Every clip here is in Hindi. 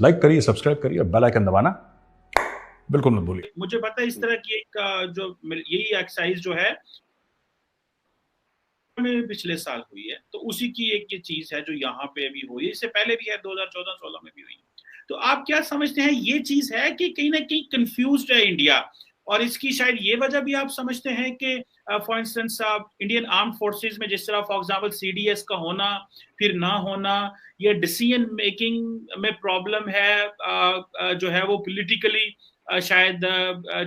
लाइक करिए, सब्सक्राइब करिए, बेल आइकन दबाना बिल्कुल मत भूलिए। मुझे पता है इस तरह की एक जो यही एक्सरसाइज जो है में पिछले साल हुई है, तो उसी की एक ये चीज है जो यहाँ पे अभी हुई है। इससे पहले भी है, 2014-16 में भी हुई है। तो आप क्या समझते हैं, ये चीज है कि कहीं ना कहीं कंफ्यूज्ड है इंडिया, और इसकी शायद ये वजह भी आप समझते हैं कि फॉर इंस्टेंस आप इंडियन आर्म फोर्सेस में जिस तरह फॉर एग्जांपल सीडीएस का होना फिर ना होना, ये डिसीजन मेकिंग में प्रॉब्लम है, जो है वो पॉलिटिकली शायद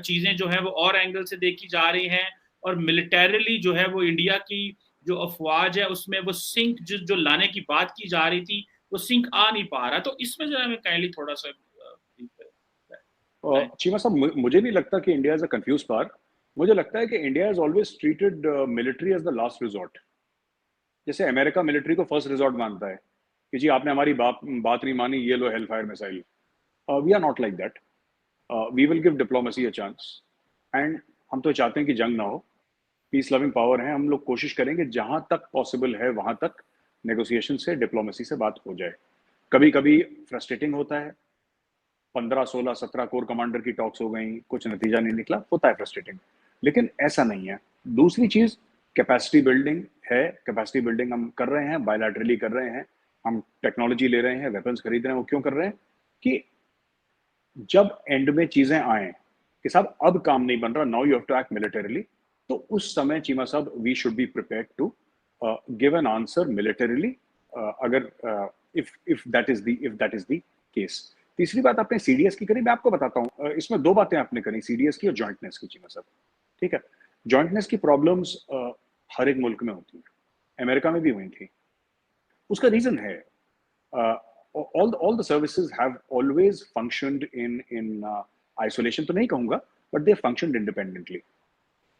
चीजें जो है वो और एंगल से देखी जा रही हैं, और मिलिटरली जो है वो इंडिया की जो अफवाज है उसमें वो सिंक जो लाने की बात की जा रही थी वो सिंक आ नहीं पा रहा। तो इसमें जरा हमें काइंडली थोड़ा सा बताएं। चीमा साहब, मुझे नहीं लगता कि India is a confuse part. मुझे लगता है कि India is always treated military as the last resort. जैसे अमेरिका मिलिट्री को फर्स्ट रिजॉर्ट मानता है कि जी आपने हमारी बात नहीं मानी, ये लो Hellfire missile. We are not like that. We will give diplomacy a chance. And हम तो चाहते हैं कि जंग ना हो, पीस लविंग पावर है, हम लोग कोशिश करेंगे जहां तक पॉसिबल है वहां तक नेगोशिएशन से, डिप्लोमेसी से बात हो जाए। कभी कभी फ्रस्ट्रेटिंग होता है, 15, 16, 17 कोर कमांडर की टॉक्स हो गई, कुछ नतीजा नहीं निकला, होता है फ्रस्ट्रेटिंग, लेकिन ऐसा नहीं है। दूसरी चीज कैपेसिटी बिल्डिंग है। कैपेसिटी बिल्डिंग हम कर रहे हैं, बायलैटरली कर रहे हैं, हम टेक्नोलॉजी ले रहे हैं, वेपन्स खरीद रहे हैं। वो क्यों कर रहे हैं कि जब एंड में चीजें आए कि साहब अब काम नहीं बन रहा, now you have to act militarily, तो उस समय चीमा साहब we should be prepared to give an answer militarily, अगर if that is the case. तीसरी बात आपने सीडीएस की करी, मैं आपको बताता हूँ। इसमें दो बातें आपने करी, सीडीएस की और जॉइंटनेस की, चीमा साहब। ठीक है, जॉइंटनेस की प्रॉब्लम्स हर एक मुल्क में होती है, अमेरिका में भी हुई थी। उसका रीजन है, all the services have always functioned in isolation तो नहीं कहूंगा, but they functioned independently,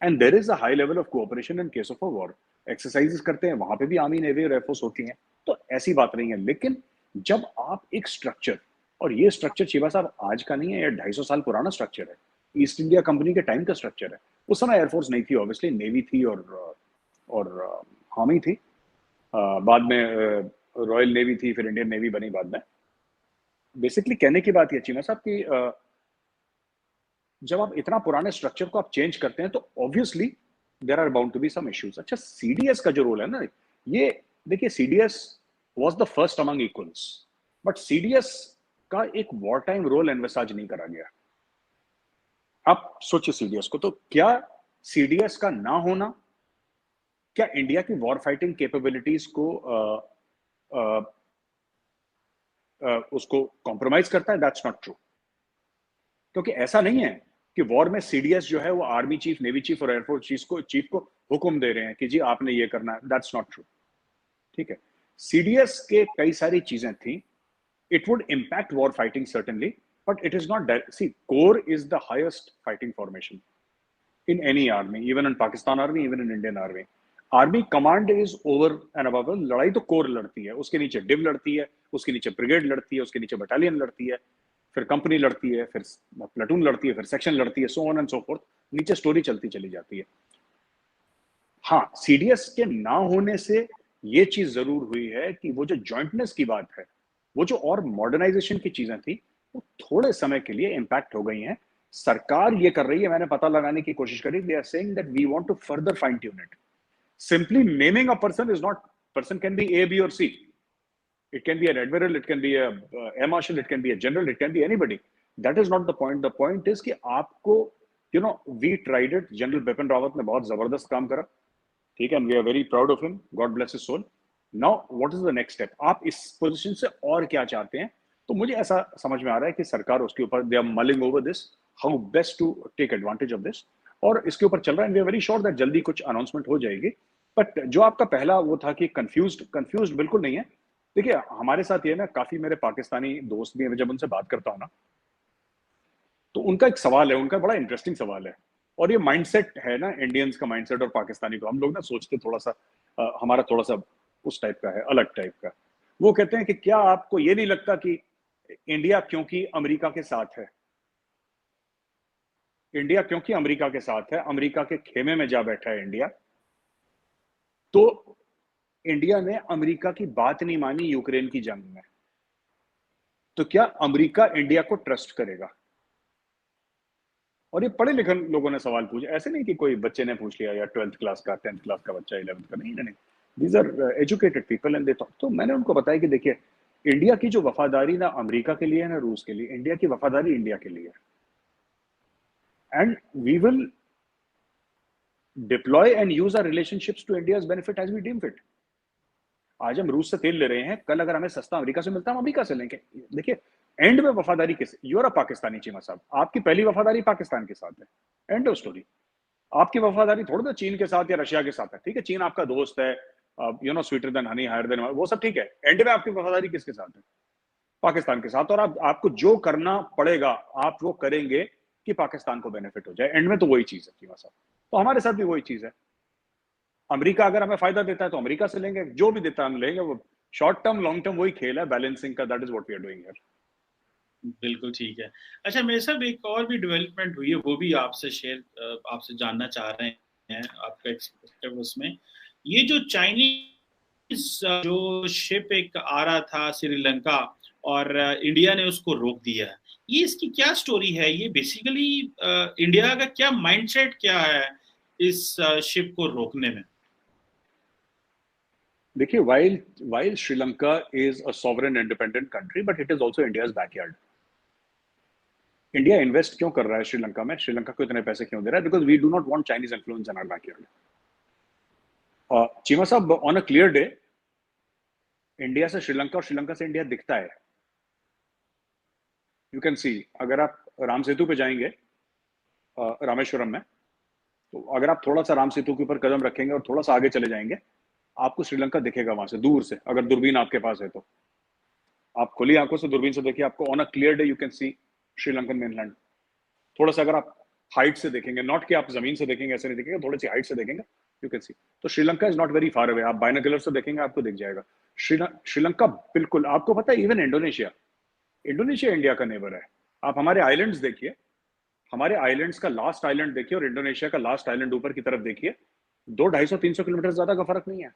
and there is a high level of cooperation in case of a war। Exercises करते हैं, वहां पे भी आर्मी नेवी और एयरफोर्स होती हैं, तो ऐसी बात नहीं है। लेकिन जब आप एक स्ट्रक्चर, और ये स्ट्रक्चर शिवा साहब आज का नहीं है, ये 250 साल पुराना स्ट्रक्चर है, ईस्ट इंडिया कंपनी के टाइम का स्ट्रक्चर है। उस समय एयरफोर्स नहीं थी, ऑब्वियसली नेवी थी और आर्मी थी। बाद में रॉयल नेवी थी, फिर इंडियन नेवी बनी बाद में। बेसिकली कहने की बात ये चीना साहब कि जब आप इतना पुराने स्ट्रक्चर को आप चेंज करते हैं तो obviously there are bound to be some issues. अच्छा, सीडीएस का जो रोल है ना, ये देखिए, CDS was the first among equals, but CDS का एक वॉर टाइम रोल एनवसाज नहीं करा गया। आप सोचिए सीडीएस को, तो क्या सीडीएस का ना होना क्या इंडिया की वॉर फाइटिंग कैपेबिलिटीज को उसको कॉम्प्रोमाइज करता है? That's not true. क्योंकि ऐसा नहीं है कि वॉर में सीडीएस जो है वो आर्मी चीफ, नेवी चीफ और एयरफोर्स चीफ को हुक्म दे रहे हैं कि जी आपने ये करना है। That's not true. ठीक है, सीडीएस के कई सारी चीजें थी। It would impact war fighting certainly, but it is not see corps is the highest fighting formation in any army, even in Pakistan army, even in Indian army। Army command is over and above. लड़ाई तो कोर लड़ती है, उसके नीचे डिव लड़ती है, उसके नीचे ब्रिगेड लड़ती है, उसके नीचे बटालियन लड़ती है, फिर कंपनी लड़ती है, फिर प्लेटून लड़ती है, फिर सेक्शन लड़ती है, so on and so fourth. नीचे स्टोरी चलती चली जाती है। हाँ, सीडीएस के ना होने से ये चीज जरूर हुई है कि वो जो जॉइंटनेस की बात है, वो जो और मॉडर्नाइजेशन की चीजें थी, वो थोड़े समय के लिए इंपैक्ट हो गई हैं। सरकार ये कर रही है, मैंने पता लगाने की कोशिश करी, they are saying that we want to further fine tune it. Simply naming a person is not, person can be A, B or C. It can be an admiral, it can be a air marshal, it can be a general, it can be anybody। That is not the point। The point is कि आपको, you know, we tried it। General Bipin Rawat ने बहुत जबरदस्त काम करा, ठीक है, and we are very proud of him, God bless his soul। Now what is the next step? आप इस पोजीशन से और क्या चाहते हैं? तो मुझे ऐसा समझ में आ रहा है कि सरकार उसके ऊपर, they are mulling over this, how best to take advantage of this, और इसके ऊपर चल रहा है। and we are very sure that जल्दी कुछ अनाउंसमेंट हो जाएगी। बट जो आपका पहला वो था कि कंफ्यूज्ड बिल्कुल नहीं है। देखिए, हमारे साथ ये ना, काफी मेरे पाकिस्तानी दोस्त भी हैं, जब उनसे बात करता हूँ ना, तो उनका एक सवाल है, उनका बड़ा इंटरेस्टिंग सवाल है। और ये माइंडसेट है ना, इंडियंस का माइंडसेट और पाकिस्तानी को, हम लोग ना सोचते थोड़ा सा, हमारा थोड़ा सा उस टाइप का है, अलग टाइप का। वो कहते हैं कि क्या आपको ये नहीं लगता कि इंडिया क्योंकि अमेरिका के साथ है, इंडिया क्योंकि अमेरिका के साथ है, अमेरिका के खेमे में जा बैठा है इंडिया, तो इंडिया ने अमेरिका की बात नहीं मानी यूक्रेन की जंग में। तो क्या अमेरिका इंडिया को ट्रस्ट करेगा? और ये पढ़े लिखे लोगों ने सवाल पूछे, ऐसे नहीं कि कोई बच्चे ने पूछ लिया या 12th क्लास का 10th क्लास का बच्चा 11th का, नहीं नहीं, these are educated people and they thought. तो मैंने उनको बताया कि देखिए, इंडिया की जो वफादारी ना अमेरिका के लिए है ना रूस के लिए, इंडिया की वफादारी इंडिया के लिए है, and we will deploy and use our relationships to India's benefit as we deem fit. आज हम रूस से तेल ले रहे हैं, कल अगर हमें सस्ता अमेरिका से मिलता है हम अमेरिका से लेंगे। देखिए, एंड में वफादारी किस, यूर अ पाकिस्तानी चीमा साहब, आपकी पहली वफादारी पाकिस्तान के साथ है, एंड ऑफ स्टोरी। आपकी वफादारी थोड़ा सा चीन के साथ या रशिया के साथ है, ठीक है, चीन आपका दोस्त है, you know sweeter than honey higher than, वो सब ठीक है। एंड में आपकी वफादारी किसके साथ है? पाकिस्तान के साथ। और आपको जो करना पड़ेगा आप वो करेंगे कि पाकिस्तान को बेनिफिट हो जाए, एंड में तो वही चीज है चीमा साहब। तो हमारे साथ भी वही चीज है। अमेरिका अगर हमें फायदा देता है तो अमेरिका से लेंगे, जो भी देता है हम लेंगे। वो शॉर्ट टर्म लॉन्ग टर्म वही खेल है बैलेंसिंग का, that is what we are doing here. बिल्कुल ठीक है। अच्छा मेरे साहब, एक और भी डेवलपमेंट हुई है, वो भी आपसे आपसे जानना चाह रहे हैं, आपका एक्सपेक्टेड उसमें। ये जो चाइनीज जो शिप एक आ रहा था श्रीलंका और इंडिया ने उसको रोक दिया, ये इसकी क्या स्टोरी है? ये बेसिकली इंडिया का क्या माइंडसेट क्या है इस शिप को रोकने में? देखिए, while Sri Lanka is a sovereign independent country, but it is also India's backyard. India invest क्यों कर रहा है श्रीलंका में, श्रीलंका को इतने पैसे क्यों दे रहा है? Because we do not want Chinese influence in our backyard. Cheema sahab, on a clear day India से श्रीलंका और श्रीलंका से इंडिया दिखता है। यू कैन सी, अगर आप राम सेतु पे जाएंगे रामेश्वरम में, तो अगर आप थोड़ा सा राम सेतु के ऊपर कदम रखेंगे और थोड़ा सा आगे चले जाएंगे, आपको श्रीलंका दिखेगा वहां से दूर से, अगर दूरबीन आपके पास है तो। आप खुली आंखों से दूरबीन से देखिए, आपको on a clear day you can C Sri Lankan mainland. थोड़ा सा अगर आप हाइट से देखेंगे, नॉट कि आप जमीन से देखेंगे, ऐसे नहीं देखेंगे, थोड़ी सी हाइट से देखेंगे, यू कैन सी। तो Sri Lanka is not very far away, आप बाइनोकुलर से देखेंगे आपको दिख जाएगा श्रीलंका। बिल्कुल, आपको पता है इवन इंडोनेशिया इंडिया का नेबर है। आप हमारे आइलैंड्स देखिए, हमारे आइलैंड्स का लास्ट आइलैंड देखिए और इंडोनेशिया का लास्ट आइलैंड ऊपर की तरफ देखिए, 200-250-300 किलोमीटर ज्यादा का फर्क नहीं है।